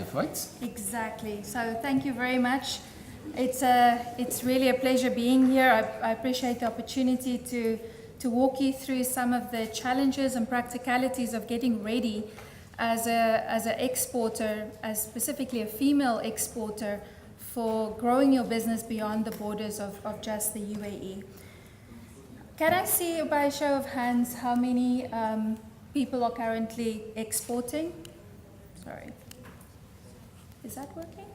perspective, right? Exactly. So thank you very much. It's really a pleasure being here. I appreciate the opportunity to walk you through some of the challenges and practicalities of getting ready as an exporter, as specifically a female exporter, for growing your business beyond the borders of just the UAE. Can I see by a show of hands how many people are currently exporting? Sorry. Is that working?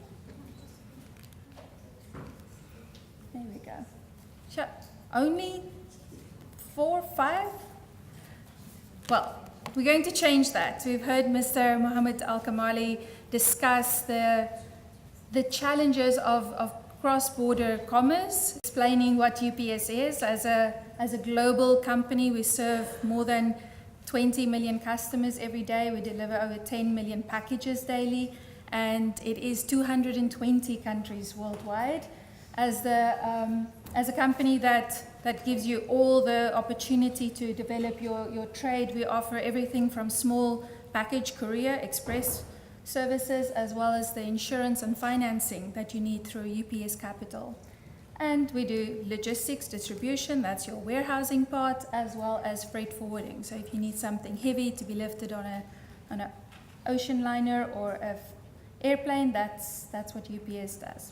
There we go. Sure. Only 4, 5? Well, we're going to change that. We've heard Mr. Mohammed Al-Kamali discuss the challenges of cross-border commerce, explaining what UPS is. As a global company, we serve more than 20 million customers every day. We deliver over 10 million packages daily, and it is 220 countries worldwide. As a company that gives you all the opportunity to develop your trade, we offer everything from small package courier express services, as well as the insurance and financing that you need through UPS Capital. And we do logistics distribution, that's your warehousing part, as well as freight forwarding. So if you need something heavy to be lifted on an ocean liner or an airplane, that's what UPS does.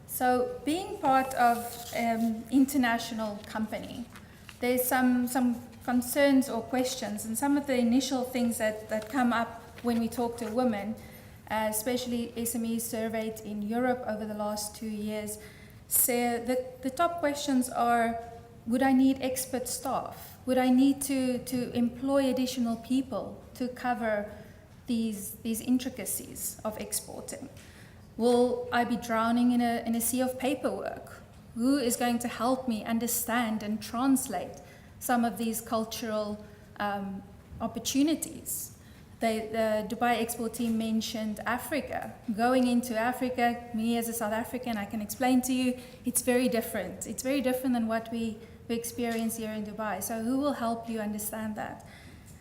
So being part of an international company, there's some concerns or questions, and some of the initial things that come up when we talk to women, especially SMEs surveyed in Europe over the last 2 years, say that the top questions are, would I need expert staff? Would I need to employ additional people to cover these intricacies of exporting? Will I be drowning in a sea of paperwork? Who is going to help me understand and translate some of these cultural opportunities? The Dubai export team mentioned Africa. Going into Africa, me as a South African, I can explain to you, it's very different. It's very different than what we experience here in Dubai. So who will help you understand that?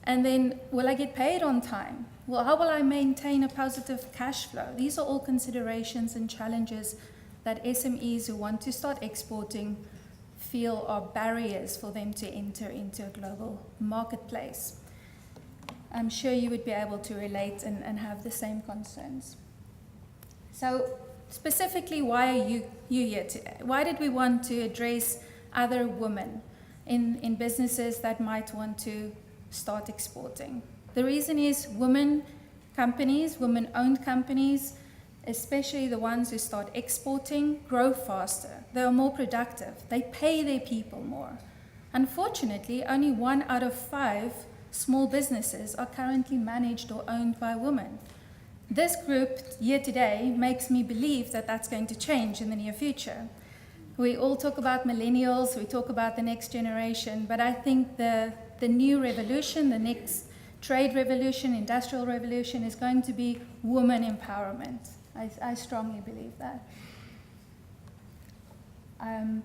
And then, will I get paid on time? Well, how will I maintain a positive cash flow? These are all considerations and challenges that SMEs who want to start exporting feel are barriers for them to enter into a global marketplace. I'm sure you would be able to relate and have the same concerns. So specifically, why are you here today? Why did we want to address other women in businesses that might want to start exporting? The reason is women-owned companies, especially the ones who start exporting, grow faster. They are more productive. They pay their people more. Unfortunately, only 1 out of 5 small businesses are currently managed or owned by women. This group here today makes me believe that that's going to change in the near future. We all talk about millennials, we talk about the next generation, but I think the new revolution, the next trade revolution, industrial revolution, is going to be woman empowerment. I strongly believe that.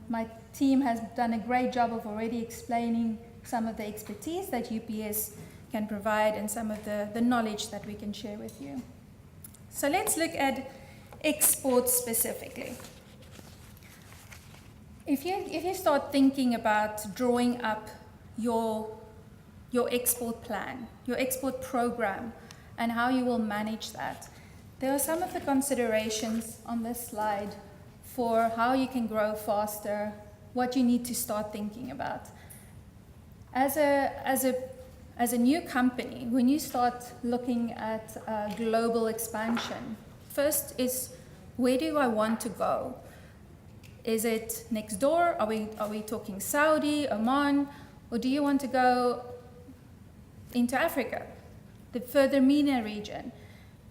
My team has done a great job of already explaining some of the expertise that UPS can provide and some of the knowledge that we can share with you. So let's look at exports specifically. If you start thinking about drawing up your export plan, your export program, and how you will manage that, there are some of the considerations on this slide for how you can grow faster, what you need to start thinking about. As a new company, when you start looking at global expansion, first is, where do I want to go? Is it next door? Are we talking Saudi, Oman, or do you want to go into Africa, the further MENA region?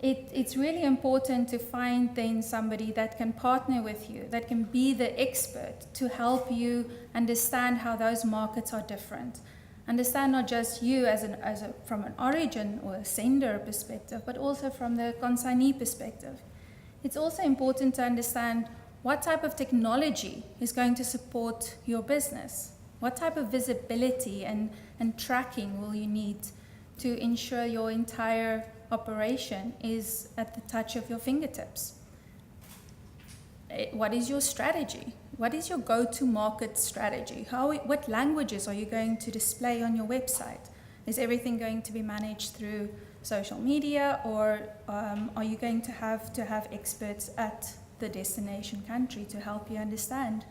It's really important to find then somebody that can partner with you, that can be the expert to help you understand how those markets are different. Understand not just you from an origin or a sender perspective, but also from the consignee perspective. It's also important to understand what type of technology is going to support your business. What type of visibility and tracking will you need to ensure your entire operation is at the touch of your fingertips. What is your strategy? What is your go-to-market strategy? What languages are you going to display on your website? Is everything going to be managed through social media, or are you going to have experts at the destination country to help you understand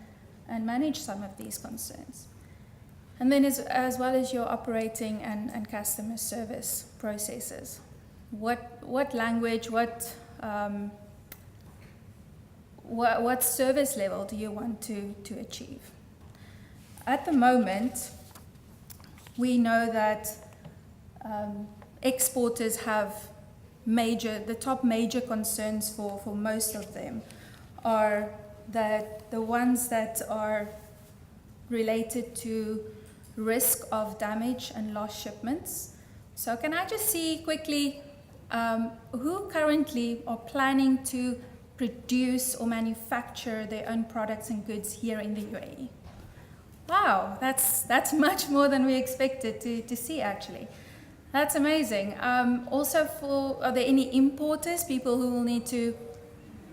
and manage some of these concerns? And then as well as your operating and customer service processes. What language, what service level do you want to achieve? At the moment, we know that exporters have the top major concerns for most of them are that the ones that are related to risk of damage and lost shipments. So can I just see quickly who currently are planning to produce or manufacture their own products and goods here in the UAE? Wow, that's much more than we expected to see actually. That's amazing. Also, are there any importers, people who will need to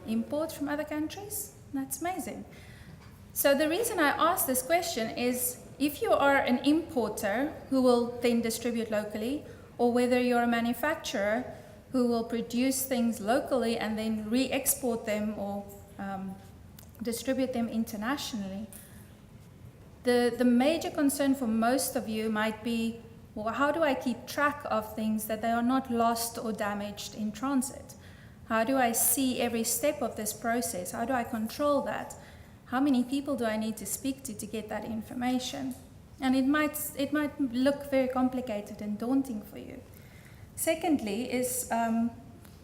import from other countries? That's amazing. So the reason I ask this question is if you are an importer who will then distribute locally, or whether you're a manufacturer who will produce things locally and then re-export them or distribute them internationally, the major concern for most of you might be, well, how do I keep track of things that they are not lost or damaged in transit? How do I see every step of this process? How do I control that? How many people do I need to speak to get that information? And it might look very complicated and daunting for you. Secondly is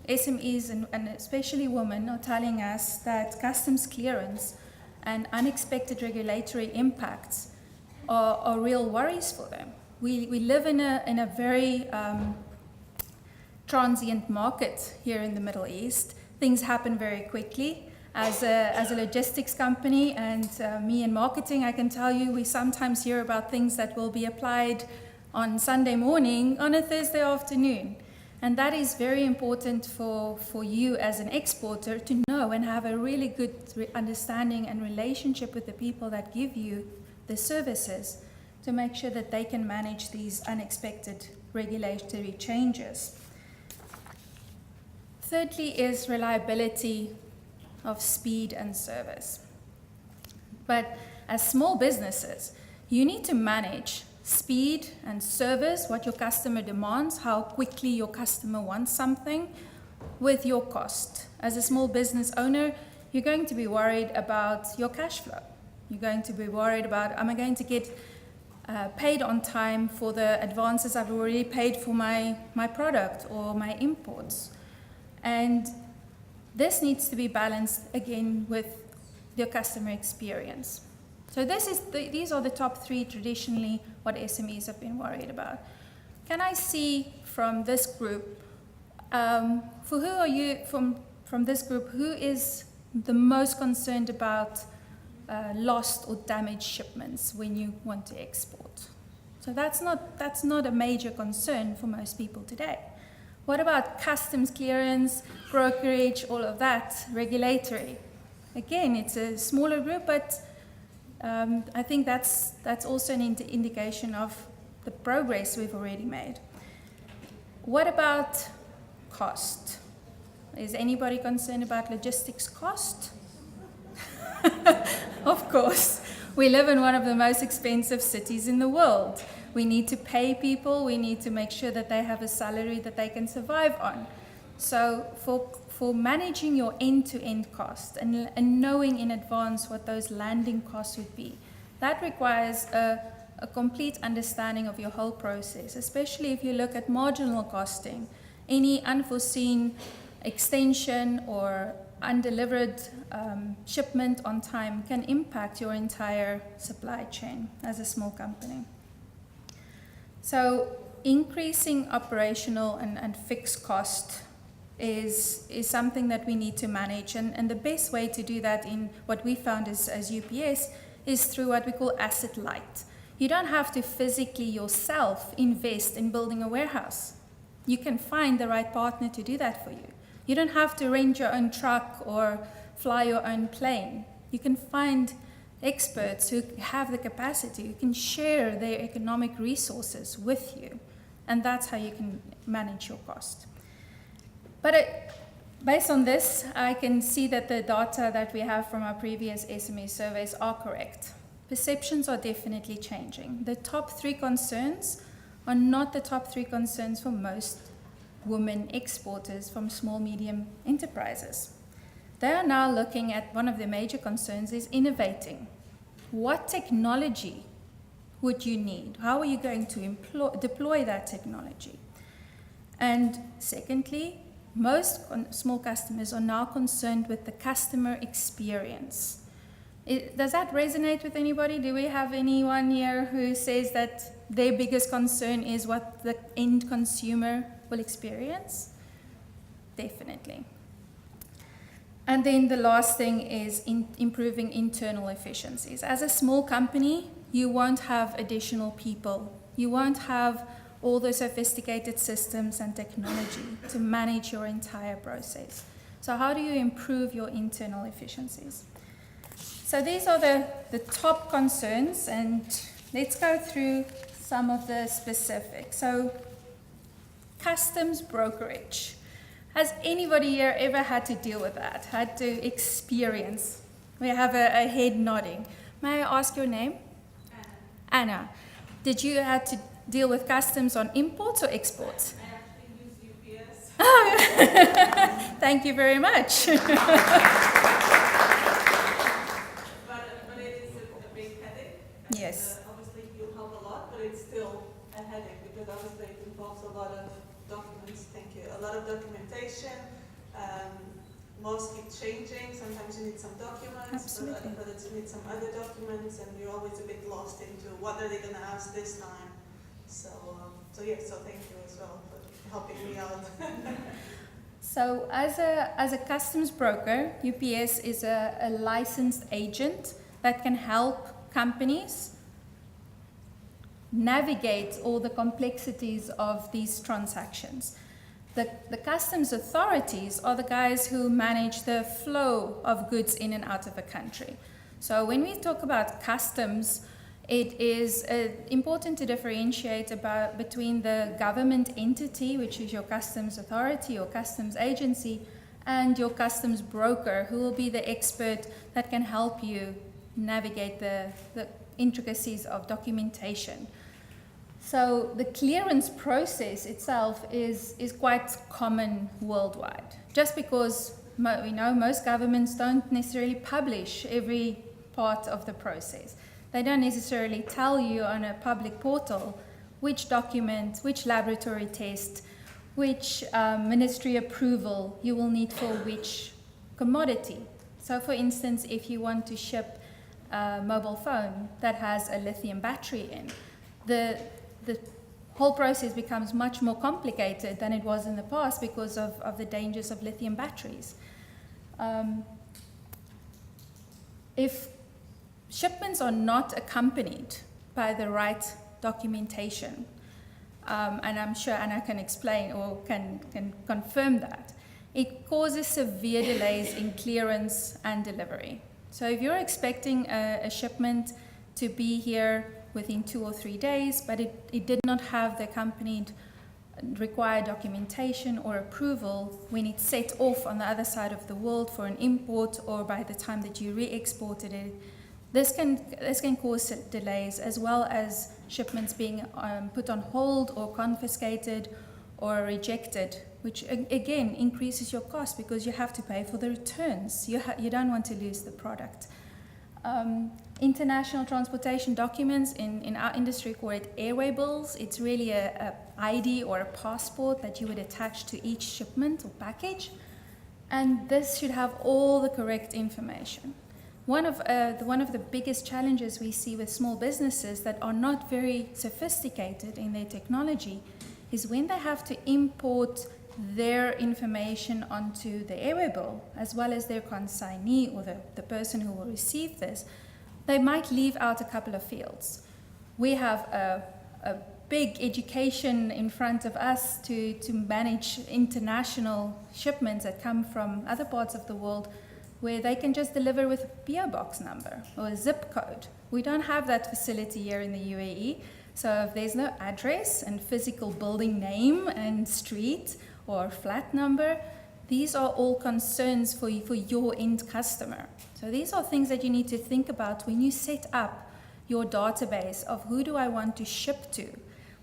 SMEs and especially women are telling us that customs clearance and unexpected regulatory impacts are real worries for them. We live in a very transient market here in the Middle East. Things happen very quickly. As a logistics company and me in marketing, I can tell you we sometimes hear about things that will be applied on Sunday morning on a Thursday afternoon. And that is very important for you as an exporter to know and have a really good understanding and relationship with the people that give you the services to make sure that they can manage these unexpected regulatory changes. Thirdly is reliability of speed and service. But as small businesses, you need to manage speed and service, what your customer demands, how quickly your customer wants something, with your cost. As a small business owner, you're going to be worried about your cash flow. You're going to be worried about, am I going to get paid on time for the advances I've already paid for my product or my imports? And this needs to be balanced again with your customer experience. So these are the top three traditionally what SMEs have been worried about. Can I see from this group, for who are you from this group, who is the most concerned about lost or damaged shipments when you want to export? So that's not a major concern for most people today. What about customs clearance, brokerage, all of that, regulatory? Again, it's a smaller group, but I think that's also an indication of the progress we've already made. What about cost? Is anybody concerned about logistics cost? Of course. We live in one of the most expensive cities in the world. We need to pay people, we need to make sure that they have a salary that they can survive on. So for managing your end-to-end cost and knowing in advance what those landing costs would be, that requires a complete understanding of your whole process, especially if you look at marginal costing. Any unforeseen extension or undelivered shipment on time can impact your entire supply chain as a small company. So increasing operational and fixed cost is something that we need to manage, and the best way to do that in what we found as UPS is through what we call asset light. You don't have to physically yourself invest in building a warehouse. You can find the right partner to do that for you. You don't have to rent your own truck or fly your own plane. You can find experts who have the capacity, who can share their economic resources with you. And that's how you can manage your cost. But based on this, I can see that the data that we have from our previous SME surveys are correct. Perceptions are definitely changing. The top 3 concerns are not the top 3 concerns for most women exporters from small, medium enterprises. They are now looking at one of the major concerns is innovating. What technology would you need? How are you going to deploy that technology? And secondly, most small customers are now concerned with the customer experience. Does that resonate with anybody? Do we have anyone here who says that their biggest concern is what the end consumer will experience? Definitely. And then the last thing is improving internal efficiencies. As a small company, you won't have additional people. You won't have all the sophisticated systems and technology to manage your entire process. So how do you improve your internal efficiencies? So these are the top concerns, and let's go through some of the specifics. So customs brokerage. Has anybody here ever had to deal with that, had to experience? We have a head nodding. May I ask your name? Anna. Did you have to deal with customs on imports or exports? I actually use UPS. Oh, thank you very much. But it is a big headache. And, Yes. obviously you'll help a lot, but it's still a headache because obviously it involves a lot of documents. Thank you. A lot of documentation. Most keep changing. Sometimes you need some documents, Absolutely. but you need some other documents, and you're always a bit lost into what are they going to ask this time. So thank you as well for helping me out. So as a customs broker, UPS is a licensed agent that can help companies navigate all the complexities of these transactions. The customs authorities are the guys who manage the flow of goods in and out of a country. So when we talk about customs, it is important to differentiate between the government entity, which is your customs authority or customs agency, and your customs broker, who will be the expert that can help you navigate the intricacies of documentation. So the clearance process itself is quite common worldwide, just because we know most governments don't necessarily publish every part of the process. They don't necessarily tell you on a public portal which document, which laboratory test, which ministry approval you will need for which commodity. So for instance, if you want to ship a mobile phone that has a lithium battery in, the whole process becomes much more complicated than it was in the past because of the dangers of lithium batteries. If shipments are not accompanied by the right documentation, and I'm sure Anna can explain or can confirm that, it causes severe delays in clearance and delivery. So if you're expecting a shipment to be here within 2 or 3 days, but it did not have the accompanied required documentation or approval when it set off on the other side of the world for an import, or by the time that you re-exported it, this can cause delays, as well as shipments being put on hold or confiscated or rejected, which again increases your cost because you have to pay for the returns. You don't want to lose the product. International transportation documents, in our industry call it airway bills. It's really a ID or a passport that you would attach to each shipment or package, and this should have all the correct information. One of the biggest challenges we see with small businesses that are not very sophisticated in their technology is when they have to import their information onto the airway bill, as well as their consignee or the person who will receive this, they might leave out a couple of fields. We have a big education in front of us to manage international shipments that come from other parts of the world, where they can just deliver with a PO box number or a zip code. We don't have that facility here in the UAE. So if there's no address and physical building name and street or flat number, these are all concerns for your end customer. So these are things that you need to think about when you set up your database of who do I want to ship to,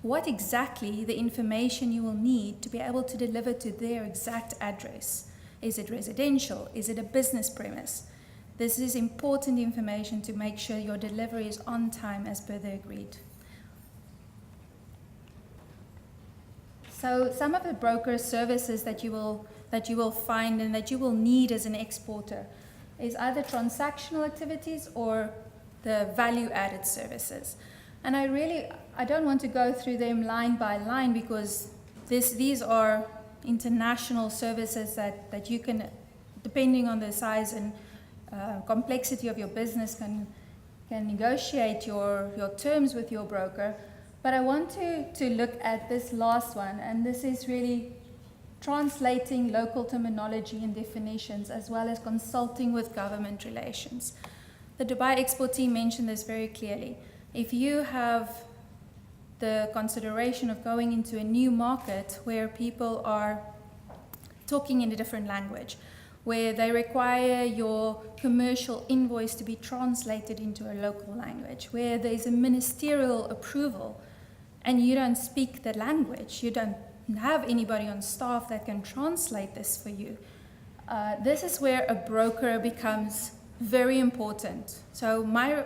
what exactly the information you will need to be able to deliver to their exact address. Is it residential? Is it a business premise? This is important information to make sure your delivery is on time as per the agreed. So some of the broker services that you will find and that you will need as an exporter is either transactional activities or the value-added services. And I don't want to go through them line by line, because these are international services that you can, depending on the size and complexity of your business, can negotiate your terms with your broker. But I want to look at this last one, and this is really translating local terminology and definitions, as well as consulting with government relations. The Dubai Export team mentioned this very clearly. If you have the consideration of going into a new market where people are talking in a different language, where they require your commercial invoice to be translated into a local language, where there's a ministerial approval and you don't speak the language, you don't have anybody on staff that can translate this for you, this is where a broker becomes very important. So my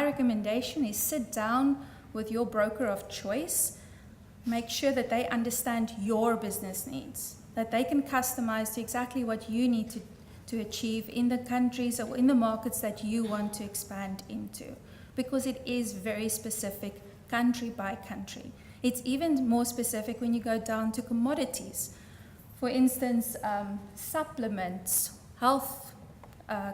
recommendation is sit down with your broker of choice, make sure that they understand your business needs, that they can customize to exactly what you need to achieve in the countries or in the markets that you want to expand into, because it is very specific country by country. It's even more specific when you go down to commodities. For instance, supplements, health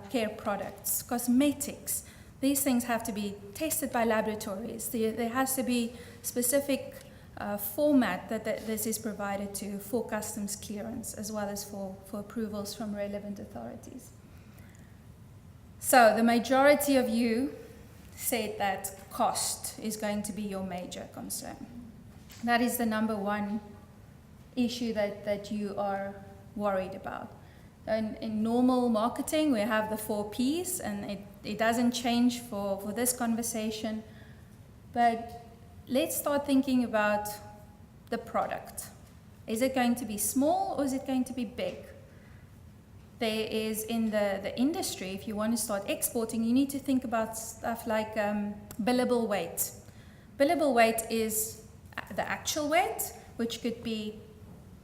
care products, cosmetics. These things have to be tested by laboratories. There has to be specific format that this is provided to for customs clearance, as well as for approvals from relevant authorities. So the majority of you said that cost is going to be your major concern. That is the number one issue that you are worried about. In normal marketing, we have the 4 Ps, and it doesn't change for this conversation. But let's start thinking about the product. Is it going to be small or is it going to be big? There is, in the industry, if you want to start exporting, you need to think about stuff like billable weight. Billable weight is the actual weight, which could be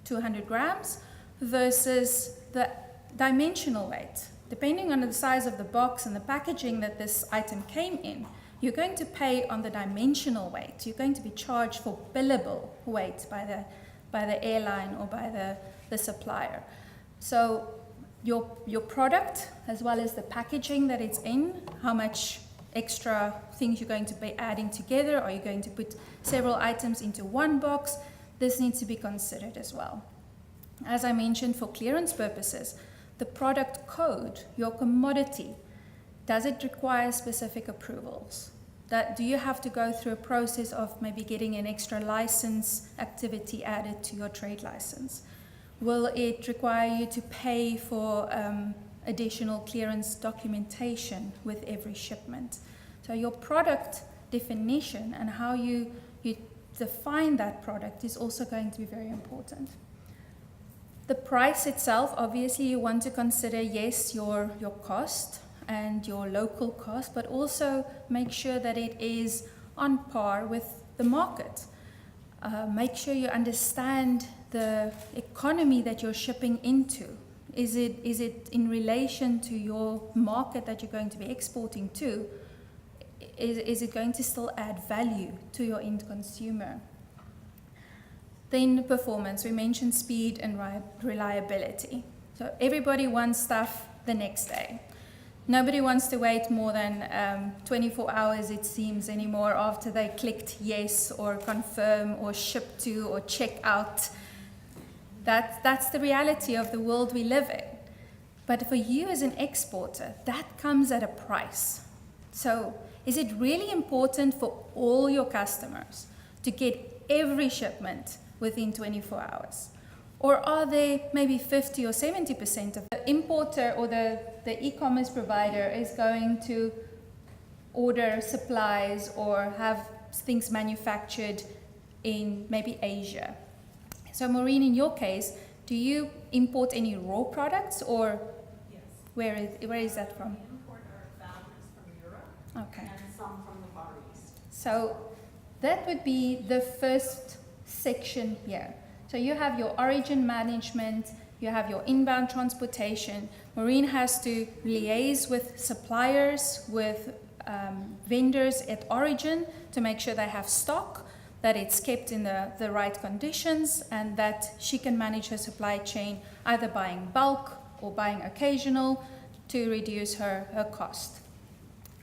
200 grams, versus the dimensional weight. Depending on the size of the box and the packaging that this item came in, you're going to pay on the dimensional weight. You're going to be charged for billable weight by the airline or by the supplier. So your product, as well as the packaging that it's in, how much extra things you're going to be adding together, are you going to put several items into one box? This needs to be considered as well. As I mentioned, for clearance purposes, the product code, your commodity, does it require specific approvals? Do you have to go through a process of maybe getting an extra license activity added to your trade license? Will it require you to pay for additional clearance documentation with every shipment? So your product definition and how you define that product is also going to be very important. The price itself, obviously you want to consider, yes, your cost and your local cost, but also make sure that it is on par with the market. Make sure you understand the economy that you're shipping into. Is it in relation to your market that you're going to be exporting to? Is it going to still add value to your end consumer? Then performance. We mentioned speed and reliability. So everybody wants stuff the next day. Nobody wants to wait more than 24 hours, it seems, anymore after they clicked yes or confirm or ship to or check out. That's the reality of the world we live in. But for you as an exporter, that comes at a price. So is it really important for all your customers to get every shipment within 24 hours? Or are there maybe 50 or 70% of the importer or the e-commerce provider is going to order supplies or have things manufactured in maybe Asia? So Maureen, in your case, do you import any raw products, or Yes. where is that from? We import our fabrics from Europe Okay. and some from the Far East. So that would be the first section here. So you have your origin management, you have your inbound transportation. Maureen has to liaise with suppliers, with vendors at origin to make sure they have stock, that it's kept in the right conditions, and that she can manage her supply chain either buying bulk or buying occasional to reduce her cost.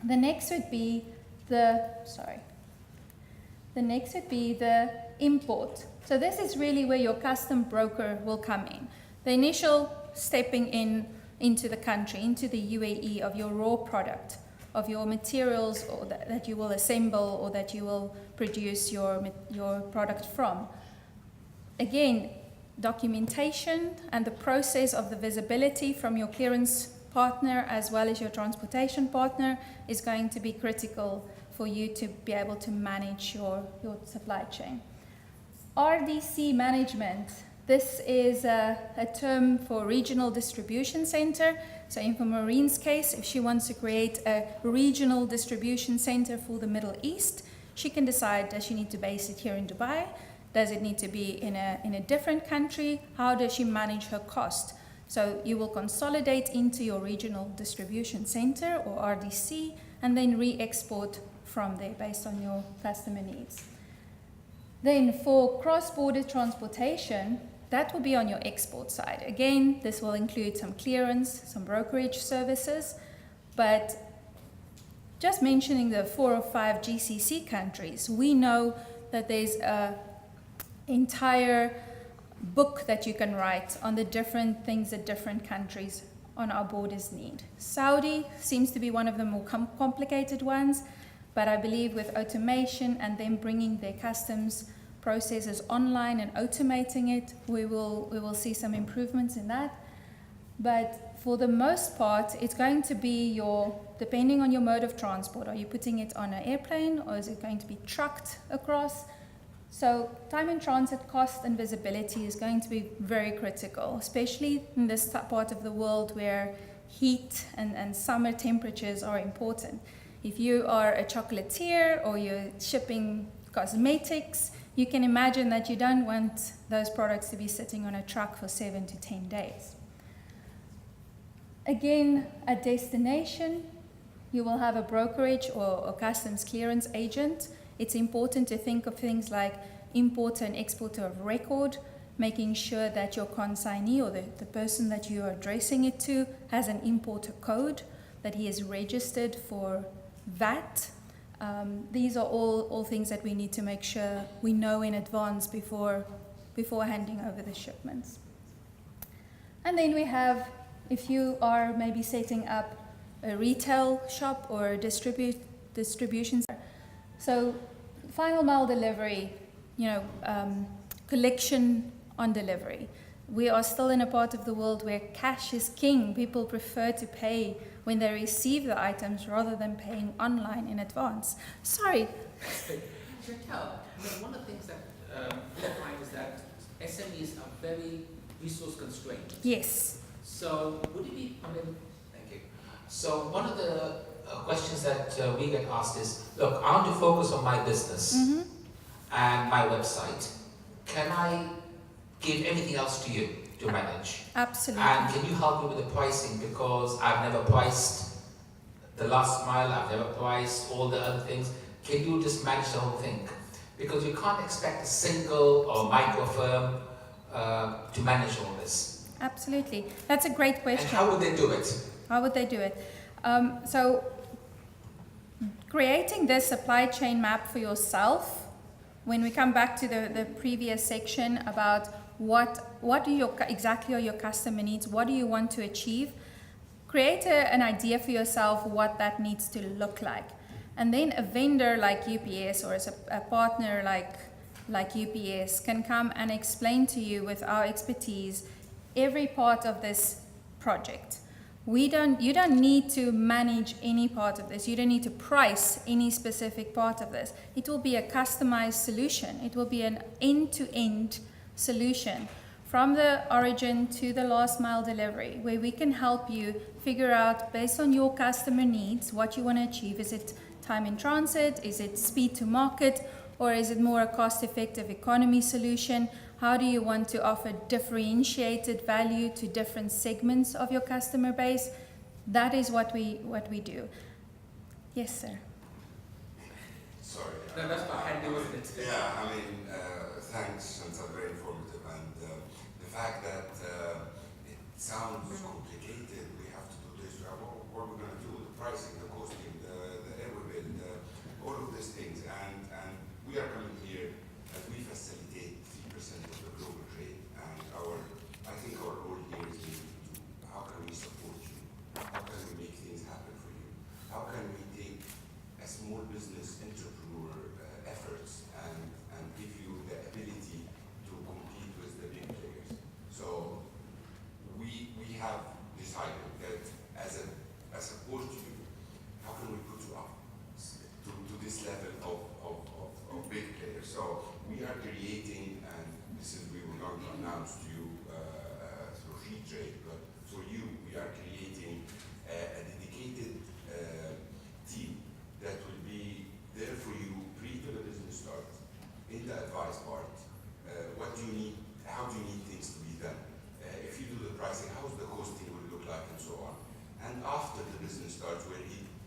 The next would be the import. So this is really where your custom broker will come in. The initial stepping into the country, into the UAE of your raw product, of your materials or that you will assemble or that you will produce your product from. Again, documentation and the process of the visibility from your clearance partner as well as your transportation partner is going to be critical for you to be able to manage your supply chain. RDC management, this is a term for regional distribution center. So in for Maureen's case, if she wants to create a regional distribution center for the Middle East, she can decide, does she need to base it here in Dubai? Does it need to be in a different country? How does she manage her cost? So you will consolidate into your regional distribution center or RDC and then re-export from there based on your customer needs. Then for cross-border transportation, that will be on your export side. Again, this will include some clearance, some brokerage services, but just mentioning the 4 or 5 GCC countries, we know that there's an entire book that you can write on the different things that different countries on our borders need. Saudi seems to be one of the more complicated ones, but I believe with automation and them bringing their customs processes online and automating it, we will see some improvements in that. But for the most part, it's going to be depending on your mode of transport, are you putting it on an airplane or is it going to be trucked across? So time in transit cost and visibility is going to be very critical, especially in this part of the world where heat and summer temperatures are important. If you are a chocolatier or you're shipping cosmetics, you can imagine that you don't want those products to be sitting on a truck for 7 to 10 days. Again, at destination, you will have a brokerage or a customs clearance agent. It's important to think of things like importer and exporter of record, making sure that your consignee or the person that you are addressing it to has an importer code, that he is registered for VAT. These are all things that we need to make sure we know in advance before handing over the shipments. And then we have, if you are maybe setting up a retail shop or a distribution center. So final mile delivery, collection on delivery. We are still in a part of the world where cash is king. People prefer to pay when they receive the items rather than paying online in advance. Sorry. Chantal, one of the things that we find is that SMEs are very resource constrained. Yes. So would it be, thank you. So one of the questions that we get asked is, look, I want to focus on my business and my website. Can I give anything else to you to manage? Absolutely. And can you help me with the pricing? Because I've never priced the last mile, I've never priced all the other things. Can you just manage the whole thing? Because you can't expect a single or micro firm to manage all this. Absolutely. That's a great question. And how would they do it? How would they do it? So creating this supply chain map for yourself, when we come back to the previous section about what do exactly are your customer needs, what do you want to achieve, create an idea for yourself what that needs to look like. And then a vendor like UPS or as a partner like UPS can come and explain to you with our expertise every part of this project. You don't need to manage any part of this. You don't need to price any specific part of this. It will be a customized solution. It will be an end-to-end solution from the origin to the last mile delivery, where we can help you figure out based on your customer needs what you want to achieve. Is it time in transit? Is it speed to market? Or is it more a cost-effective economy solution? How do you want to offer differentiated value to different segments of your customer base? That is what we do. Yes, sir. Sorry. No, that's fine. I do it. Yeah, I mean, thanks, and it's very informative. And the fact that it sounds complicated, we have to do this, what are we going to do? The pricing, the costing, the airway bill, all of these things. And we are coming here as we facilitate 3% of the global trade. And I think our role here is to how can we support you? How can we make things happen for you? How can we take a small business entrepreneur efforts and give you the ability to compete with the big players? So we have decided that as a support to you, how can we put you up to this level of big players? So we are creating, and this is we were going to announce to you through SheTrades, but for you we are creating a dedicated team that will be there for you pre to the business start, in the advice part. What do you need? How do you need things to be done? If you do the pricing, how's the costing will look like, and so on. And after the business starts, where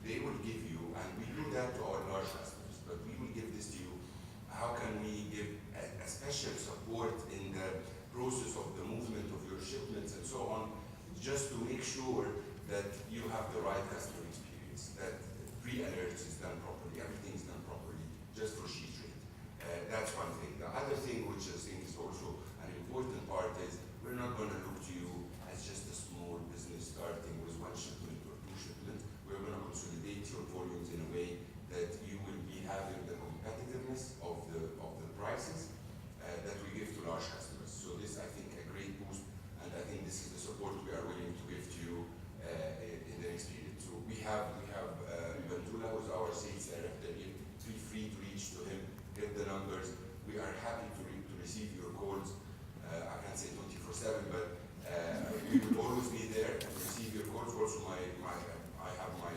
they will give you, and we do that to our large customers, but we will give this to you. How can we give a special support in the process of the movement of your shipments and so on, just to make sure that you have the right customer experience, that pre-alerts is done properly, everything is done properly, just for SheTrades. That's one thing. The other thing, which I think is also an important part, is we're not going to look to you as just a small business starting with one shipment or two shipments. We're going to consolidate your volumes in a way that you will be having the competitiveness of the prices that we give to large customers. So this, I think, a great boost, and I think this is the support we are willing to give to you in the next period. So we have Bandula, who's our sales director here. Feel free to reach to him, get the numbers. We are happy to receive your calls. I can't say 24/7, but we will always be there to receive your calls. Also, I have my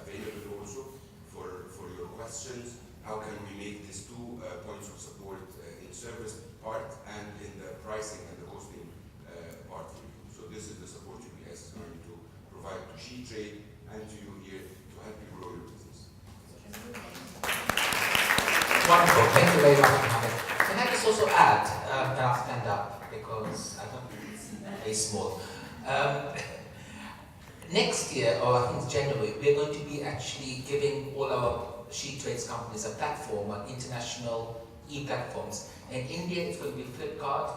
available also for your questions. How can we make these 2 points of support in service part and in the pricing and the costing part for you? So this is the support UPS is going to provide to SheTrades and to you here to help you grow your business. Wonderful. Thank you very much, Mohammed. Can I just also add, and I'll stand up because I don't think it's very small. Next year, or I think it's January, we're going to be actually giving all our SheTrades companies a platform on international e-platforms. In India, it's going to be Flipkart.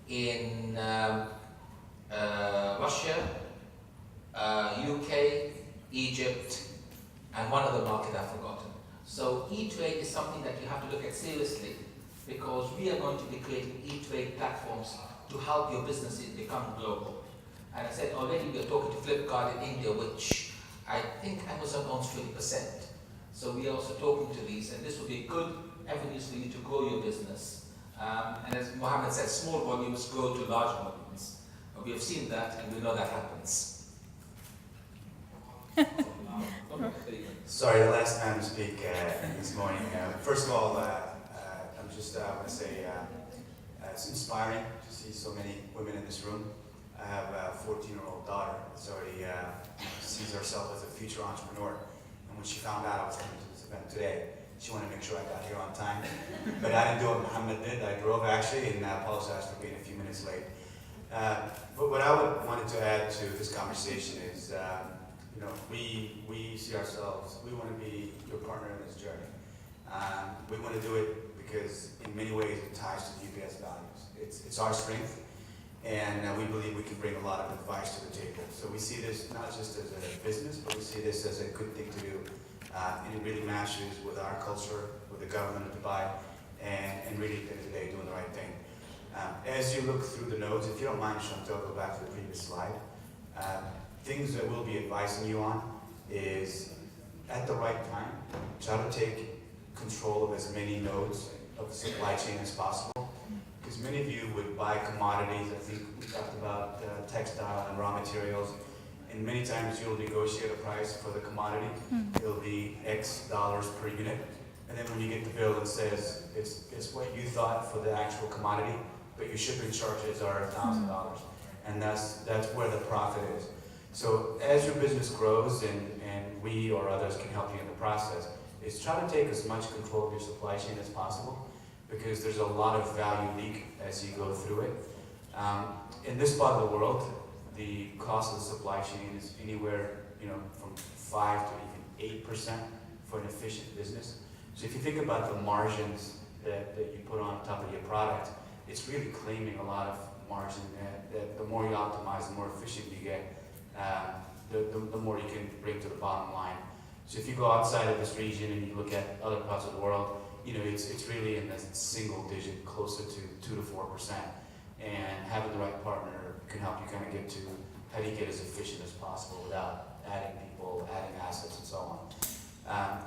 In Russia, UK, Egypt, and one other market I've forgotten. So e-trade is something that you have to look at seriously, because we are going to be creating e-trade platforms to help your businesses become global. And I said already we are talking to Flipkart in India, which I think Amazon owns 20%. So we are also talking to these, and this will be good avenues for you to grow your business. And as Mohammed said, small volumes grow to large volumes. We have seen that, and we know that happens. Sorry, the last time to speak this morning. First of all, I'm just want to say it's inspiring to see so many women in this room. I have a 14-year-old daughter that's already sees herself as a future entrepreneur. And when she found out I was coming to this event today, she wanted to make sure I got here on time. But I didn't do what Mohammed did. I drove actually, and I apologize for being a few minutes late. But what I wanted to add to this conversation is you know, we see ourselves, we want to be your partner in this journey. We want to do it because in many ways it ties to the UPS values. It's our strength, and we believe we can bring a lot of advice to the table. So we see this not just as a business, but we see this as a good thing to do. And it really matches with our culture, with the government of Dubai, and really at the end of the day doing the right thing. As you look through the nodes, if you don't mind, Chantal, go back to the previous slide. Things that we'll be advising you on is, at the right time, try to take control of as many nodes of the supply chain as possible. Because many of you would buy commodities. I think we talked about textile and raw materials. And many times you'll negotiate a price for the commodity. It'll be X dollars per unit. And then when you get the bill, it says it's what you thought for the actual commodity, but your shipping charges are $1,000. And that's where the profit is. So as your business grows, and we or others can help you in the process, is try to take as much control of your supply chain as possible, because there's a lot of value leak as you go through it. In this part of the world, the cost of the supply chain is anywhere, from 5 to even 8% for an efficient business. So if you think about the margins that you put on top of your product, it's really claiming a lot of margin. That the more you optimize, the more efficient you get, the more you can bring to the bottom line. So if you go outside of this region and you look at other parts of the world, it's really in the single digit, closer to 2 to 4%. And having the right partner can help you kind of get to how do you get as efficient as possible without adding people, adding assets, and so on.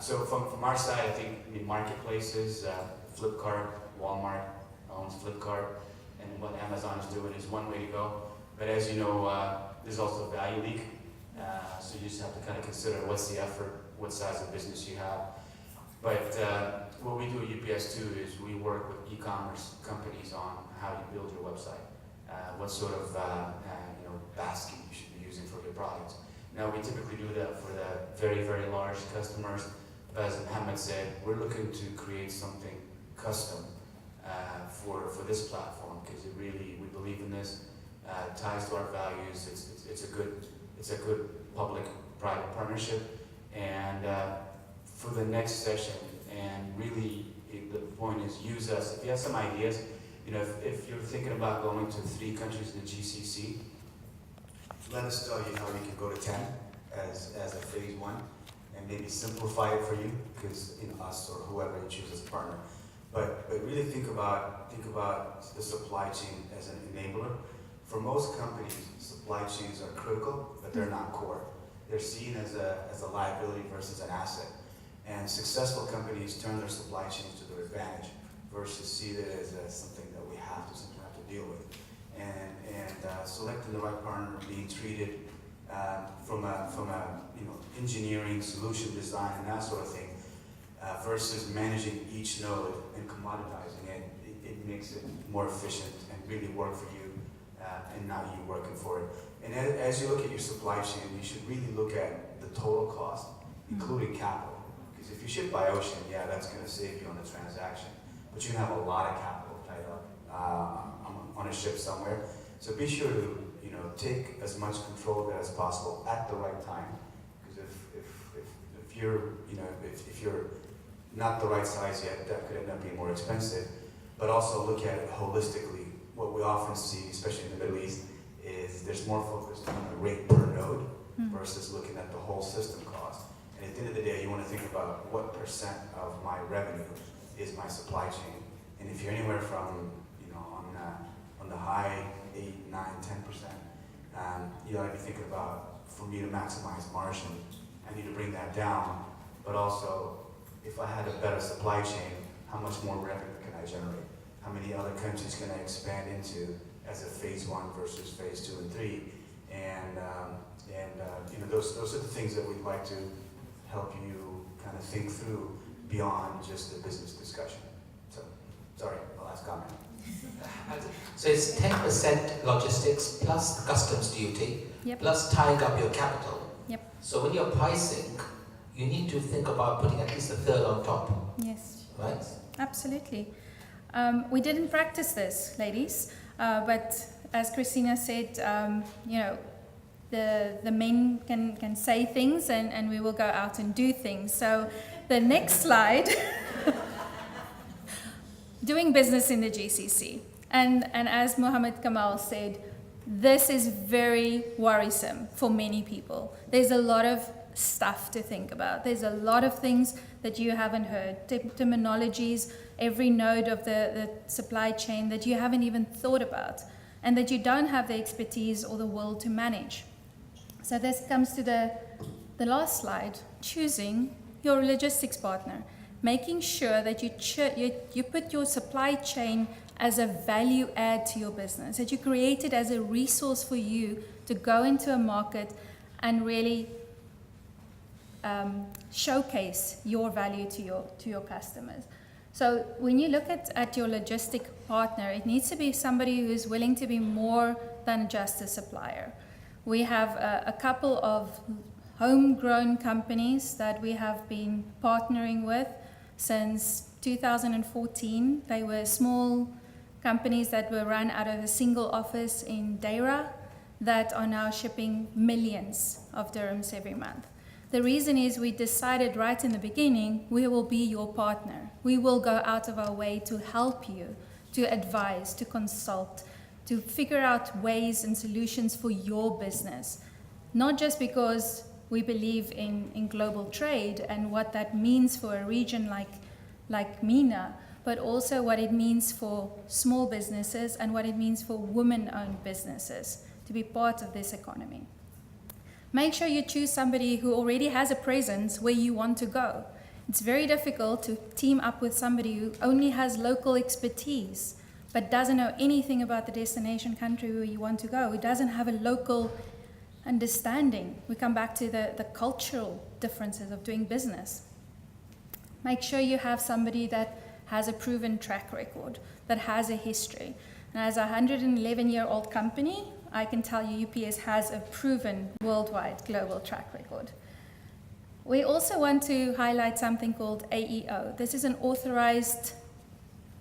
So from our side, I think marketplaces, Flipkart, Walmart owns Flipkart, and what Amazon is doing is one way to go. But as you know, there's also a value leak. So you just have to kind of consider what's the effort, what size of business you have. But what we do at UPS too is we work with e-commerce companies on how you build your website, what sort of basket you should be using for your products. Now we typically do that for the very, very large customers. But as Mohammed said, we're looking to create something custom for this platform, because we believe in this. Ties to our values. It's a good public-private partnership. And for the next session, and really the point is, use us. If you have some ideas, if you're thinking about going to 3 countries in the GCC, let us tell you how we can go to 10 as a phase 1, and maybe simplify it for you, because us or whoever you choose as a partner. But really think about the supply chain as an enabler. For most companies, supply chains are critical, but they're not core. They're seen as a liability versus an asset. And successful companies turn their supply chains to their advantage versus see it as something that we have to deal with. And selecting the right partner, being treated from a engineering, solution design, and that sort of thing, versus managing each node and commoditizing it, it makes it more efficient and really work for you. And not you working for it. And as you look at your supply chain, you should really look at the total cost, including capital. Because if you ship by ocean, that's going to save you on the transaction. But you can have a lot of capital tied up on a ship somewhere. So be sure to take as much control of it as possible at the right time. Because if you're not the right size yet, that could end up being more expensive. But also look at it holistically. What we often see, especially in the Middle East, is there's more focus on the rate per node versus looking at the whole system cost. And at the end of the day, you want to think about what percent of my revenue is my supply chain. And if you're anywhere from, on the high 8, 9, 10%, you ought to be thinking about, for me to maximize margin, I need to bring that down. But also, if I had a better supply chain, how much more revenue can I generate? How many other countries can I expand into as a phase 1 versus phase 2 and 3? And those are the things that we'd like to help you kind of think through beyond just the business discussion. So, sorry, my last comment. So it's 10% logistics plus customs duty, plus tying up your capital. Yep. So when you're pricing, you need to think about putting at least a third on top. Yes. Right? Absolutely. We didn't practice this, ladies, but as Christina said, the men can say things and we will go out and do things. So the next slide, doing business in the GCC. And as Mohammed Kamal said, this is very worrisome for many people. There's a lot of stuff to think about. There's a lot of things that you haven't heard, terminologies, every node of the supply chain that you haven't even thought about, and that you don't have the expertise or the will to manage. So this comes to the last slide, choosing your logistics partner, making sure that you put your supply chain as a value add to your business, that you create it as a resource for you to go into a market and really showcase your value to your customers. So when you look at your logistic partner, it needs to be somebody who is willing to be more than just a supplier. We have a couple of homegrown companies that we have been partnering with since 2014. They were small companies that were run out of a single office in Deira that are now shipping millions of dirhams every month. The reason is we decided right in the beginning, we will be your partner. We will go out of our way to help you, to advise, to consult, to figure out ways and solutions for your business. Not just because we believe in global trade and what that means for a region like MENA, but also what it means for small businesses and what it means for women-owned businesses to be part of this economy. Make sure you choose somebody who already has a presence where you want to go. It's very difficult to team up with somebody who only has local expertise but doesn't know anything about the destination country where you want to go. Who doesn't have a local understanding. We come back to the cultural differences of doing business. Make sure you have somebody that has a proven track record, that has a history. And as a 111-year-old company, I can tell you UPS has a proven worldwide global track record. We also want to highlight something called AEO. This is an authorized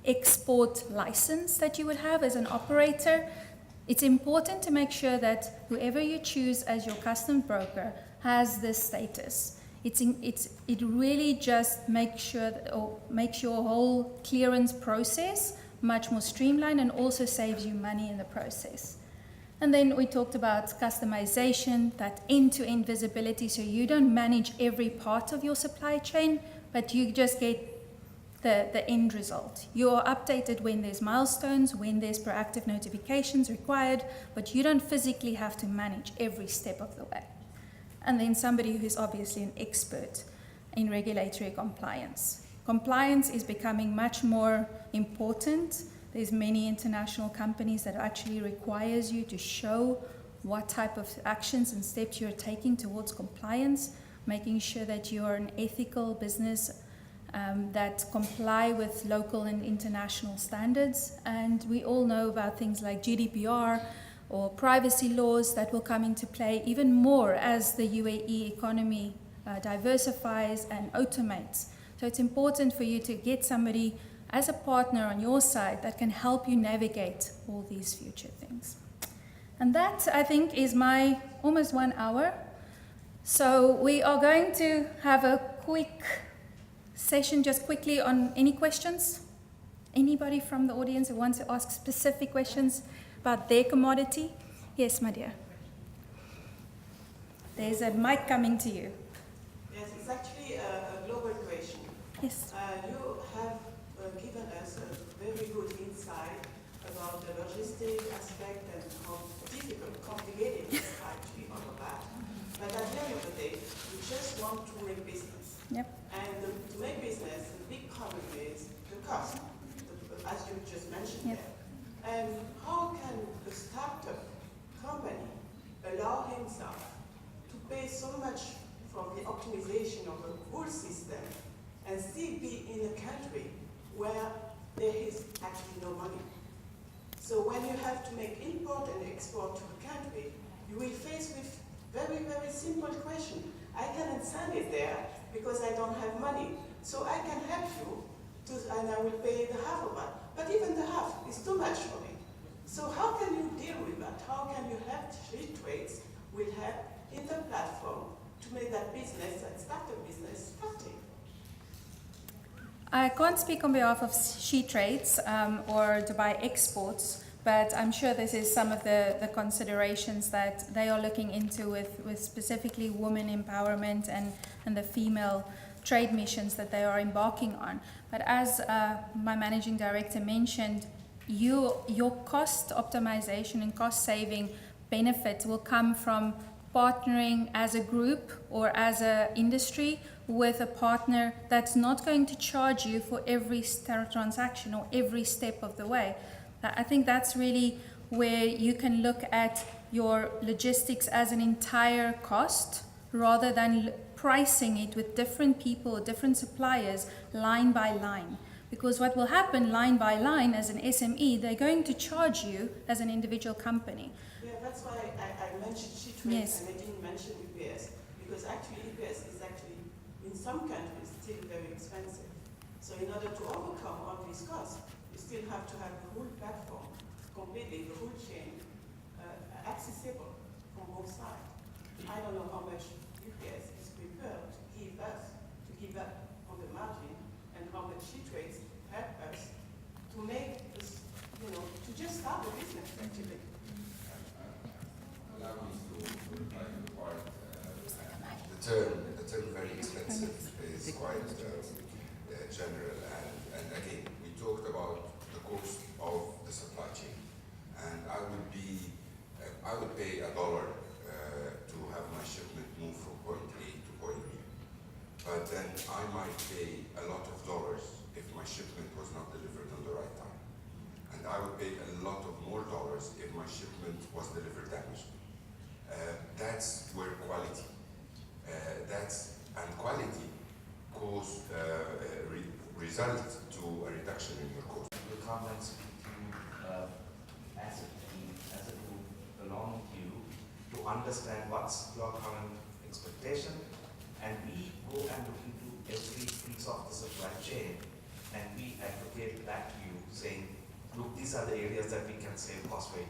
export license that you would have as an operator. It's important to make sure that whoever you choose as your customs broker has this status. It really just makes your whole clearance process much more streamlined and also saves you money in the process. And then we talked about customization, that end-to-end visibility, so you don't manage every part of your supply chain, but you just get the end result. You are updated when there's milestones, when there's proactive notifications required, but you don't physically have to manage every step of the way. And then somebody who's obviously an expert in regulatory compliance. Compliance is becoming much more important. There's many international companies that actually requires you to show what type of actions and steps you're taking towards compliance, making sure that you are an ethical business that comply with local and international standards. And we all know about things like GDPR or privacy laws that will come into play even more as the UAE economy diversifies and automates. So it's important for you to get somebody as a partner on your side that can help you navigate all these future things. And that, I think, is my almost 1 hour. So we are going to have a quick session just quickly on any questions. Anybody from the audience who wants to ask specific questions about their commodity? Yes, my dear. There's a mic coming to you. Yes, it's actually a global question. Yes. You have given us a very good insight about the logistic aspect and how difficult, complicated it is actually all of that. But at the end of the day, we just want to make business. Yep. And to make business, the big problem is the cost, as you just mentioned Yep. there. And how can a startup company allow himself to pay so much from the optimization of the whole system and still be in a country where there is actually no money? So when you have to make import and export to a country, you will face with very, very simple question. I cannot send it there because I don't have money. So I can help you, and I will pay the half of that. But even the half is too much for me. So how can you deal with that? How can you help SheTrades will help in the platform to make that business, that startup business, starting. I can't speak on behalf of SheTrades or Dubai Exports, but I'm sure this is some of the considerations that they are looking into with specifically women empowerment and the female trade missions that they are embarking on. But as my managing director mentioned, your cost optimization and cost saving benefit will come from partnering as a group or as an industry with a partner that's not going to charge you for every transaction or every step of the way. I think that's really where you can look at your logistics as an entire cost rather than pricing it with different people, different suppliers, line by line. Because what will happen line by line as an SME, they're going to charge you as an individual company. Yeah, that's why I mentioned SheTrades Yes. and I didn't mention EPS, because actually EPS is actually, in some countries, still very expensive. So in order to overcome all these costs, you still have to have the whole platform, completely, the whole chain, accessible from both sides. I don't know how much EPS is prepared to give us, to give up on the margin, and how much SheTrades help us to make this, to just start a business actually. Allow me to reply to the part. The term very expensive is quite general, and again, we talked about the cost of the supply chain, and I would pay $1 to have my shipment move from point A to point B, but then I might pay a lot of dollars if my shipment was not delivered on the right time, and I would pay a lot of more dollars if my shipment was delivered damaged. That's where quality, and quality result to a reduction in your cost. The comments with you as a team, as a group, along with you, to understand what's your current expectation, and we go and look into every piece of the supply chain, and we advocate back to you, saying, look, these are the areas that we can save cost rate.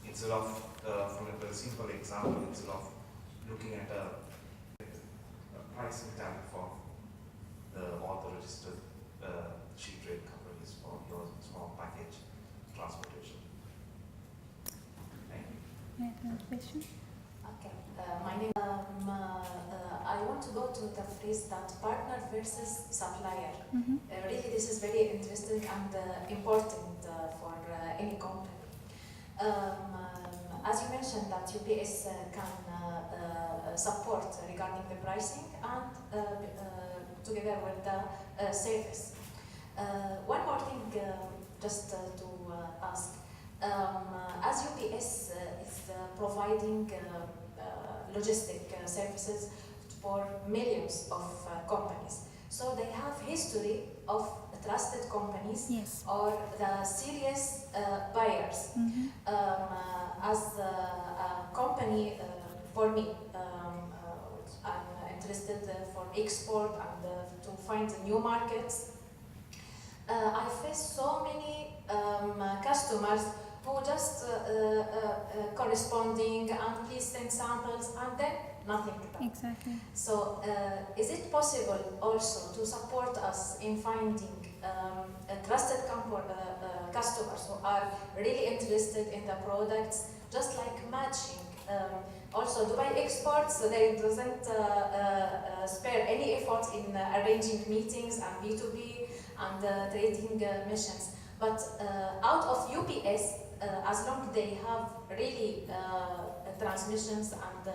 Instead of, from a very simple example, instead of looking at a pricing tag for all the registered SheTrade companies for your small package transportation. Thank you. Yeah, another question? Okay, my name. I want to go to the phrase that partner versus supplier. Mm-hmm. Really, this is very interesting and important for any company. As you mentioned, that UPS can support regarding the pricing and together with the service. One more thing, just to ask. As UPS is providing logistic services for millions of companies, so they have history of trusted companies. Yes. Or the serious buyers. Mm-hmm. As a company, for me, I'm interested for export and to find new markets. I face so many customers who just corresponding and please send samples and then nothing done. Exactly. So is it possible also to support us in finding trusted customers who are really interested in the products, just like matching? Also, Dubai Exports, they doesn't spare any effort in arranging meetings and B2B and trading missions. But out of UPS, as long as they have really transmissions and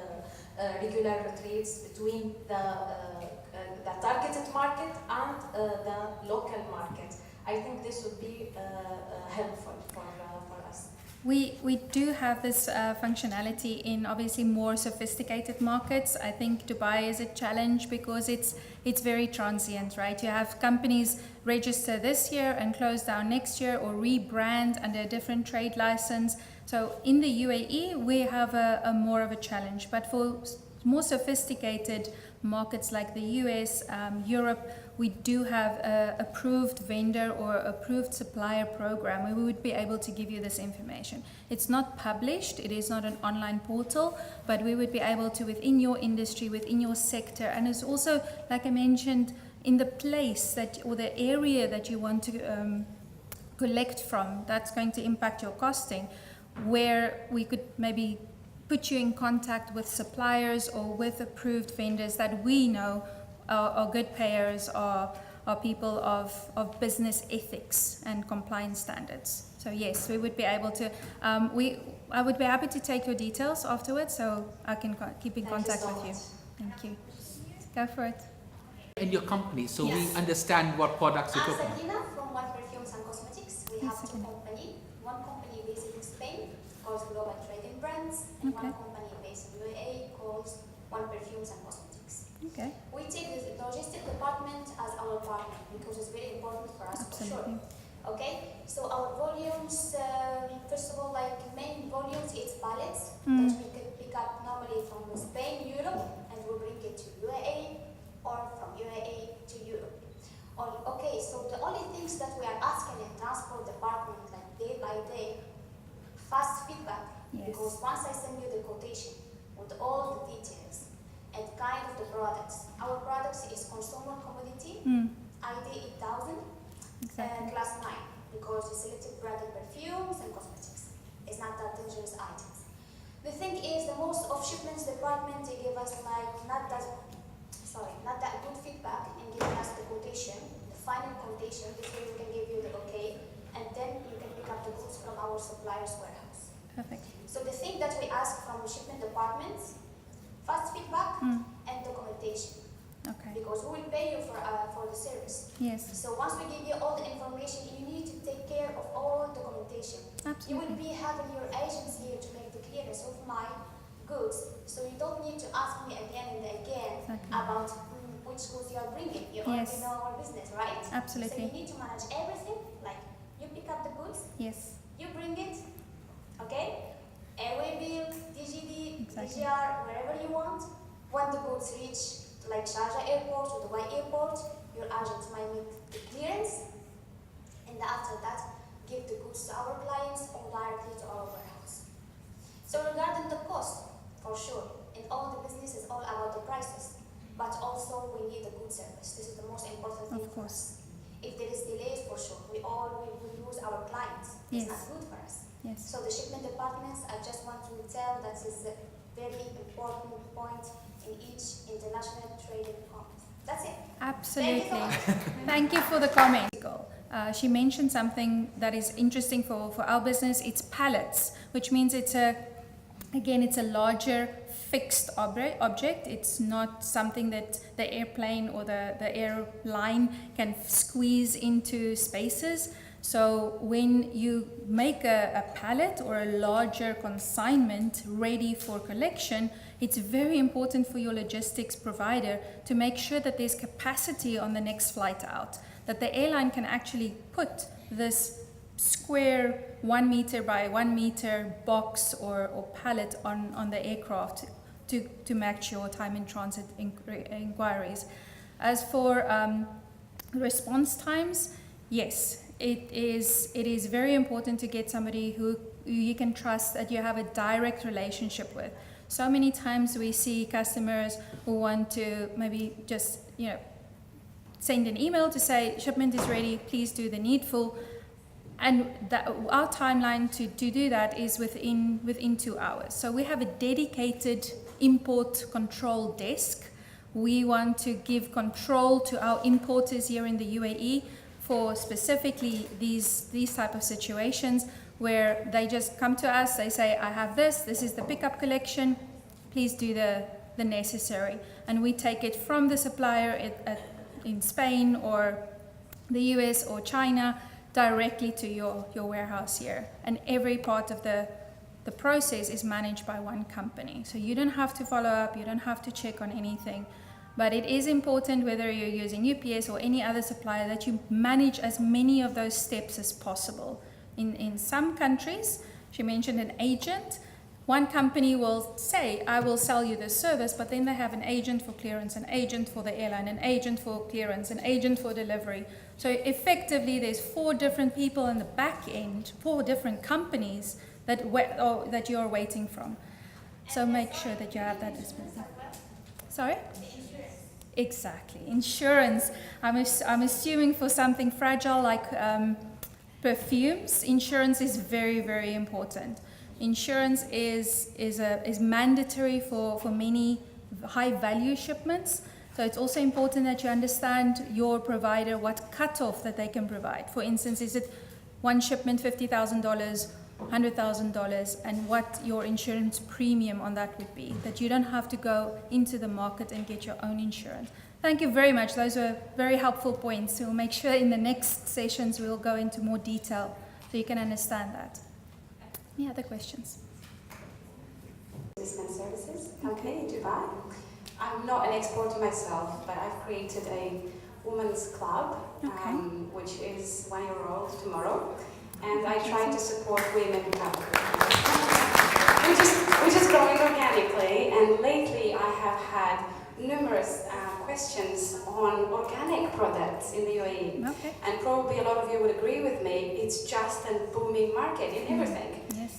regular trades between the targeted market and the local market, I think this would be helpful for us. We do have this functionality in obviously more sophisticated markets. I think Dubai is a challenge because it's very transient, right? You have companies register this year and close down next year or rebrand under a different trade license. So in the UAE, we have a more of a challenge. But for more sophisticated markets like the US, Europe, we do have a approved vendor or approved supplier program where we would be able to give you this information. It's not published, it is not an online portal, but we would be able to, within your industry, within your sector, and it's also, like I mentioned, in the place that, or the area that you want to collect from, that's going to impact your costing, where we could maybe put you in contact with suppliers or with approved vendors that we know are good payers, are people of business ethics and compliance standards. So yes, we would be able to, I would be happy to take your details afterwards so I can keep in contact with you. Thank you. Go for it. In your company, so Yes. we understand what products you're I'm talking about. Sakina from One Perfumes and Cosmetics. We Yes, have two Sakina. companies. One company based in Spain called Global Trading Brands, and Okay. one company based in UAE called One Perfumes and Cosmetics. Okay, We take the logistic department as our partner because it's very important for us for sure. absolutely. Okay, so our volumes, first of all, like main volumes, it's pallets Mm. that we can pick up normally from Spain, Europe, and we bring it to UAE, or from UAE to Europe. Okay, so the only things that we are asking in transport department, like day by day, fast feedback, Yes. because once I send you the quotation with all the details and kind of the products, our products is consumer commodity, ID 8000, Exactly. class 9, because it's selected branded perfumes and cosmetics. It's not that dangerous items. The thing is, the most of shipments department, they give us like not that good feedback in giving us the quotation, the final quotation. This way we can give you the okay, and then you can pick up the goods from our supplier's warehouse. Perfect. So the thing that we ask from shipment departments, fast feedback and documentation, Okay. because we will pay you for the service. Yes, So once we give you all the information, you need to take care of all documentation. You will absolutely. be having your agents here to make the clearance of my goods, so you don't need to ask me again and again Exactly. about which goods you are bringing. You Yes. already know our business, right? Absolutely. So you need to manage everything, like you pick up the goods, Yes, you bring it, okay? Airway bill, DGD, Exactly. DGR, wherever you want. When the goods reach like Sharjah airport or Dubai airport, your agent might make the clearance, and after that, give the goods to our clients or directly to our warehouse. So regarding the cost, for sure, in all the business is all about the prices, but also we need a good service. This is the most important thing Of for course. us. If there is delays, for sure, we lose our clients. Yes. It's not good for us. yes. So the shipment departments, I just want to tell that is a very important point in each international trading point. That's it. Absolutely. Thank you so much. Thank you for the comment. She mentioned something that is interesting for our business. It's pallets, which means it's a larger fixed object. It's not something that the airplane or the airline can squeeze into spaces. So when you make a pallet or a larger consignment ready for collection, it's very important for your logistics provider to make sure that there's capacity on the next flight out, that the airline can actually put this square 1 meter by 1 meter box or pallet on the aircraft to match your time in transit inquiries. As for response times, yes, it is very important to get somebody who you can trust, that you have a direct relationship with. So many times we see customers who want to maybe just, send an email to say shipment is ready, please do the needful. And our timeline to do that is within 2 hours. So we have a dedicated import control desk. We want to give control to our importers here in the UAE for specifically these type of situations where they just come to us, they say, I have this is the pickup collection, please do the necessary. And we take it from the supplier in Spain or the US or China directly to your warehouse here. And every part of the process is managed by one company. So you don't have to follow up, you don't have to check on anything. But it is important, whether you're using UPS or any other supplier, that you manage as many of those steps as possible. In some countries, she mentioned an agent. one company will say, I will sell you this service, but then they have an agent for clearance, an agent for the airline, an agent for clearance, an agent for delivery. So effectively, there's 4 different people in the back end, 4 different companies that you're waiting from. So make sure that you have that as well. Sorry? Exactly. Insurance. I'm assuming for something fragile like perfumes, insurance is very, very important. Insurance is mandatory for many high value shipments. So it's also important that you understand your provider, what cutoff that they can provide. For instance, is it one shipment $50,000, $100,000, and what your insurance premium on that would be, that you don't have to go into the market and get your own insurance. Thank you very much. Those were very helpful points. We'll make sure in the next sessions we'll go into more detail so you can understand that. Any other questions? Business services company in Dubai. I'm not an exporter myself, but I've created a women's club, which is 1 year old tomorrow, and I try to support women which is growing organically. And lately, I have had numerous questions on organic products in the UAE, and probably a lot of you would agree with me. It's just a booming market in everything. Yes.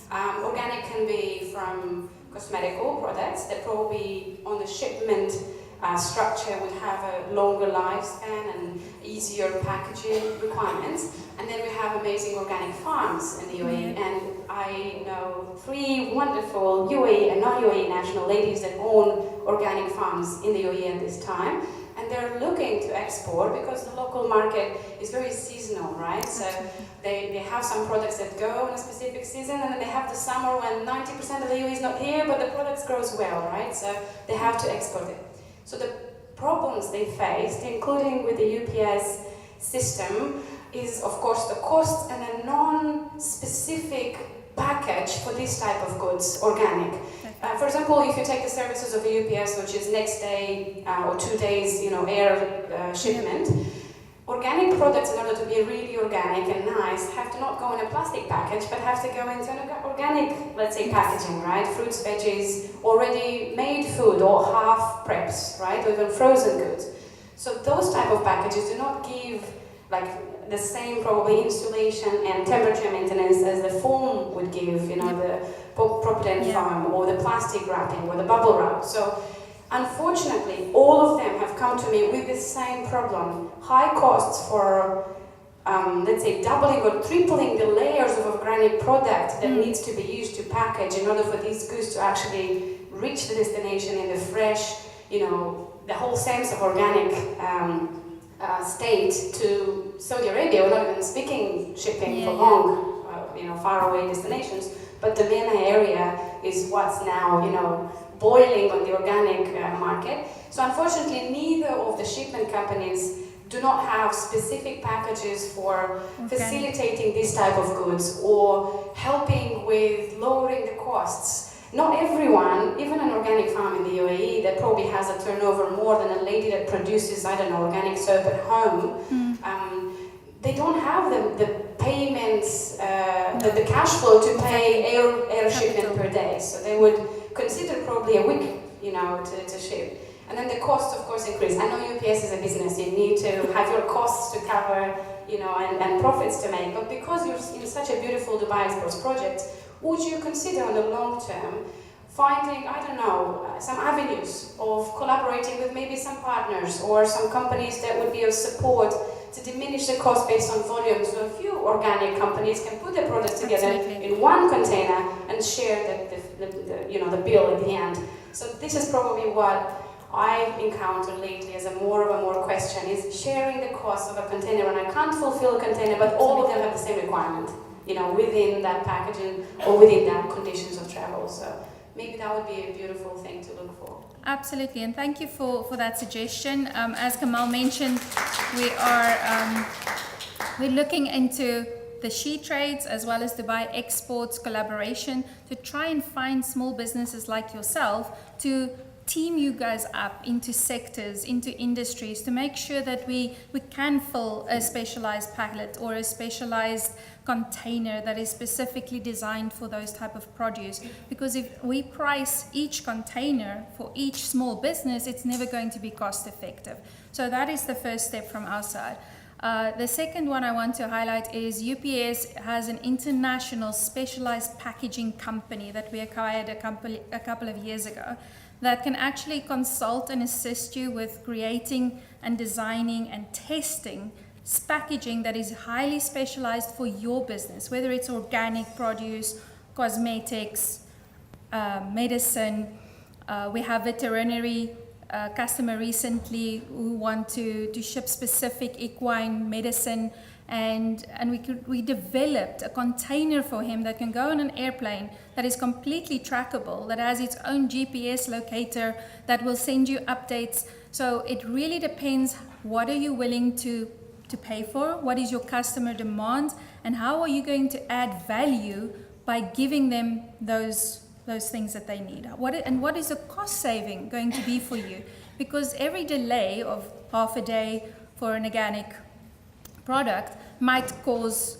Organic can be from cosmetical products that probably on the shipment structure would have a longer lifespan and easier packaging requirements. And then we have amazing organic farms in the UAE. And I know 3 wonderful UAE and non-UAE national ladies that own organic farms in the UAE at this time. And they're looking to export because the local market is very seasonal, right? So they have some products that go in a specific season, and then they have the summer when 90% of the UAE is not here, but the products grows well, right? So they have to export it. So the problems they faced, including with the UPS system, is of course the cost and a non-specific package for this type of goods, organic. For example, if you take the services of the UPS, which is next day or 2 days, air shipment, organic products, in order to be really organic and nice, have to not go in a plastic package, but have to go into an organic, let's say, packaging, right? Fruits, veggies, already made food, or half preps, right? Or even frozen goods. So those type of packages do not give the same probably insulation and temperature maintenance as the foam would give, the propylene foam or the plastic wrapping or the bubble wrap. So unfortunately, all of them have come to me with the same problem. High costs for, let's say, doubling or tripling the layers of organic product that needs to be used to package in order for these goods to actually reach the destination in the fresh, the whole sense of organic state to Saudi Arabia. We're not even speaking shipping for long, far away destinations, but the MENA area is what's now, boiling on the organic market. So unfortunately, neither of the shipment companies do not have specific packages for facilitating this type of goods or helping with lowering the costs. Not everyone, even an organic farm in the UAE that probably has a turnover more than a lady that produces, organic soap at home, they don't have the payments, the cash flow to pay air shipment per day. So they would consider probably a week, to ship. And then the cost, of course, increase. I know UPS is a business. You need to have your costs to cover, and profits to make. But because you're in such a beautiful Dubai Exports project, would you consider on the long term finding, some avenues of collaborating with maybe some partners or some companies that would be of support to diminish the cost based on volume, so a few organic companies can put their products together in one container and share the bill at the end. So this is probably what I've encountered lately as a more question, is sharing the cost of a container. And I can't fulfill a container, but all of them have the same requirement, within that packaging or within that conditions of travel. So maybe that would be a beautiful thing to look for. Absolutely, and thank you for that suggestion. As Kamal mentioned, we're looking into the SheTrades as well as Dubai Exports collaboration to try and find small businesses like yourself to team you guys up into sectors, into industries, to make sure that we can fill a specialized pallet or a specialized container that is specifically designed for those type of produce. Because if we price each container for each small business, it's never going to be cost effective. So that is the first step from our side. The second one I want to highlight is UPS has an international specialized packaging company that we acquired a couple of years ago, that can actually consult and assist you with creating and designing and testing packaging that is highly specialized for your business, whether it's organic produce, cosmetics, medicine. We have veterinary customer recently who want to ship specific equine medicine, and we developed a container for him that can go on an airplane that is completely trackable, that has its own GPS locator that will send you updates. So it really depends, what are you willing to pay for, what is your customer demand, and how are you going to add value by giving them those things that they need. What is the cost saving going to be for you? Because every delay of half a day for an organic product might cause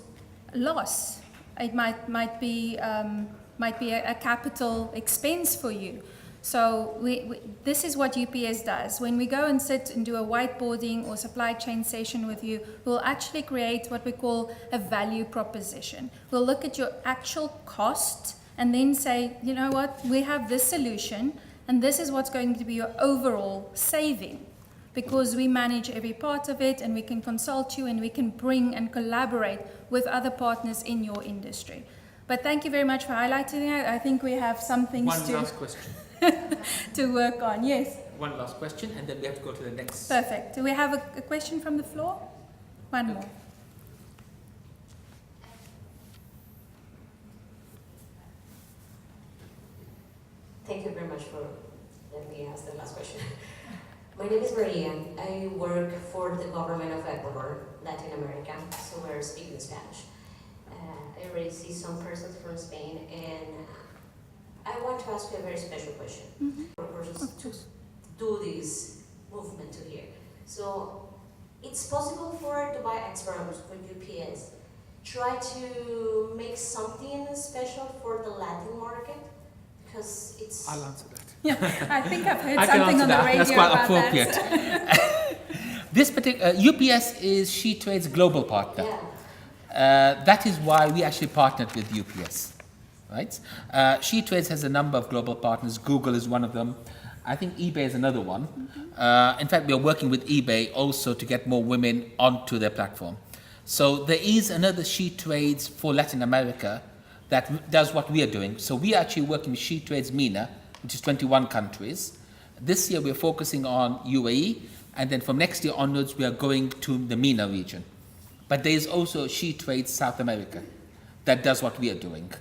loss. It might be a capital expense for you. So this is what UPS does. When we go and sit and do a whiteboarding or supply chain session with you, we'll actually create what we call a value proposition. We'll look at your actual cost and then say, you know what, we have this solution and this is what's going to be your overall saving, because we manage every part of it and we can consult you and we can bring and collaborate with other partners in your industry. But thank you very much for highlighting that. I think we have some things One last question. to work on. Yes. One last question, and then we have to go to the next. Perfect. Do we have a question from the floor? One more. Thank you very much for letting me ask the last question. My name is Maria. I work for the government of Ecuador, Latin America, so we're speaking Spanish. I already see some persons from Spain, and I want to ask you a very special question. For persons to do this movement to here. So it's possible for Dubai experts for UPS try to make something special for the Latin market, because it's. I'll answer that. Yeah, I think I've heard I can something answer on the that. radio That's quite about appropriate. that. This particular UPS is SheTrades global partner. Yeah. That is why we actually partnered with UPS, right? SheTrades has a number of global partners. Google is one of them. I think eBay is another one. In fact, we are working with eBay also to get more women onto their platform. So there is another SheTrades for Latin America that does what we are doing. So we are actually working with SheTrades MENA, which is 21 countries. This year we're focusing on UAE, and then from next year onwards we are going to the MENA region. But there is also SheTrades South America that does what we are doing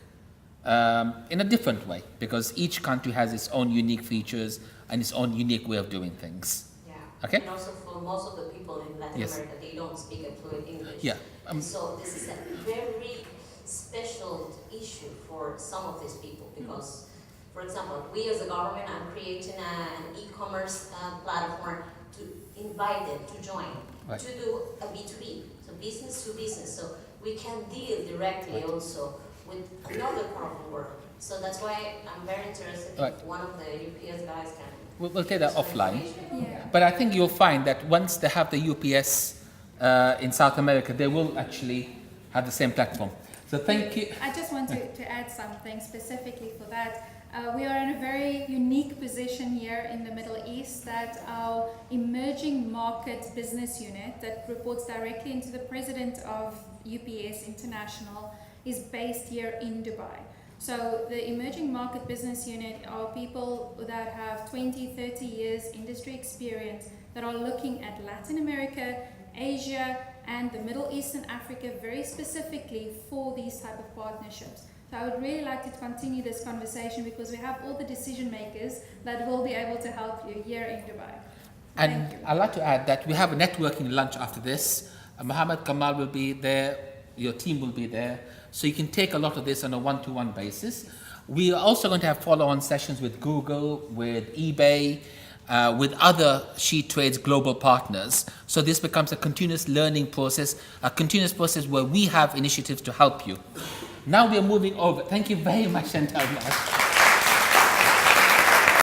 in a different way, because each country has its own unique features and its own unique way of doing things. Yeah. Okay? And also for most of the people in Latin America, they don't speak a fluent English. Yeah. And so this is a very special issue for some of these people, because, for example, we as a government are creating an e-commerce platform to invite them to join, to do a B2B, so business to business, so we can deal directly also with another part of the world. So that's why I'm very interested if one of the UPS guys can. We'll take that offline. Yeah. But I think you'll find that once they have the UPS in South America, they will actually have the same platform. So thank you. I just want to add something specifically for that. We are in a very unique position here in the Middle East, that our emerging market business unit that reports directly into the president of UPS International is based here in Dubai. So the emerging market business unit are people that have 20, 30 years industry experience that are looking at Latin America, Asia, and the Middle East and Africa very specifically for these type of partnerships. So I would really like to continue this conversation, because we have all the decision makers that will be able to help you here in Dubai. And I'd like to add that we have a networking lunch after this. Mohammed Kamal will be there, your team will be there, so you can take a lot of this on a one-to-one basis. We are also going to have follow-on sessions with Google, with eBay, with other SheTrades global partners. So this becomes a continuous learning process, a continuous process where we have initiatives to help you. Now we are moving over. Thank you very much, Chantal.